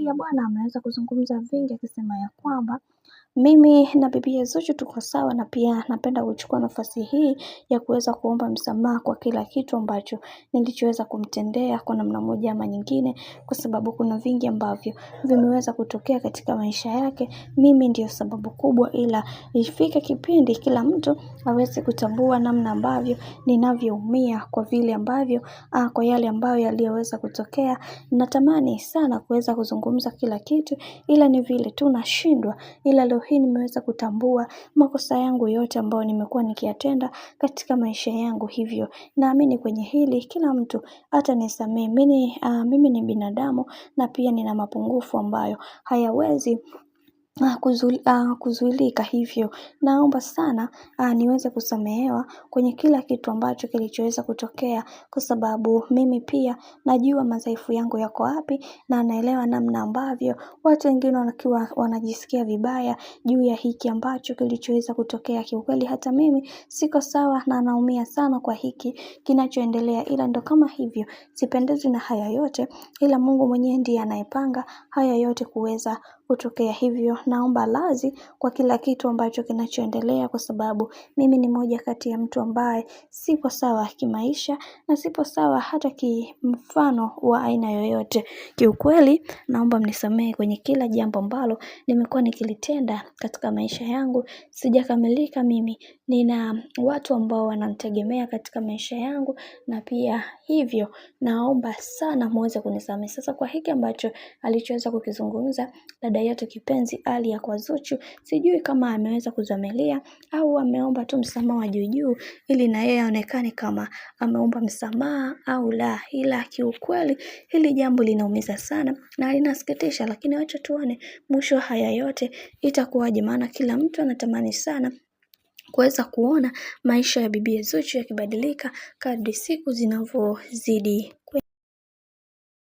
ya bwana ameweza kuzungumza vingi akisema ya kwamba mimi na bibi Zuchu tuko sawa, na pia napenda kuchukua nafasi hii ya kuweza kuomba msamaha kwa kila kitu ambacho nilichoweza kumtendea kwa namna moja ama nyingine, kwa sababu kuna vingi ambavyo vimeweza kutokea katika maisha yake. Mimi ndio sababu kubwa, ila ifike kipindi kila mtu aweze kutambua namna ambavyo ninavyoumia kwa vile ambavyo kwa yale ambayo yaliyoweza kutokea. Natamani sana kuweza kuzungumza kila kitu, ila ni vile tu nashindwa. Ila leo hii nimeweza kutambua makosa yangu yote ambayo nimekuwa nikiyatenda katika maisha yangu, hivyo naamini kwenye hili kila mtu atanisamehe. Mimi ni binadamu na pia nina mapungufu ambayo hayawezi kuzuilika, hivyo naomba sana niweze kusamehewa kwenye kila kitu ambacho kilichoweza kutokea, kwa sababu mimi pia najua madhaifu yangu yako wapi, na naelewa namna ambavyo watu wengine wanakiwa wanajisikia vibaya juu ya hiki ambacho kilichoweza kutokea. Kiukweli hata mimi siko sawa na naumia sana kwa hiki kinachoendelea, ila ndo kama hivyo sipendezwi na haya yote, ila Mungu mwenyewe ndiye anayepanga haya yote kuweza kutokea. Hivyo naomba radhi kwa kila kitu ambacho kinachoendelea, kwa sababu mimi ni moja kati ya mtu ambaye sipo sawa kimaisha na sipo sawa hata kimfano wa aina yoyote. Kiukweli naomba mnisamehe kwenye kila jambo ambalo nimekuwa nikilitenda katika maisha yangu. Sijakamilika mimi, nina watu ambao wananitegemea katika maisha yangu, na pia hivyo naomba sana muweze kunisamehe. Sasa kwa hiki ambacho alichoweza kukizungumza dada yetu kipenzi Ali ya kwa Zuchu, sijui kama ameweza kudhamiria au ameomba tu msamaha wa juu ili na yeye aonekane kama ameomba msamaha au la. Ila kiukweli hili jambo linaumiza sana na linasikitisha, lakini wacha tuone mwisho haya yote itakuwaje, maana kila mtu anatamani sana kuweza kuona maisha ya bibi Zuchu yakibadilika kadri siku zinavyozidi.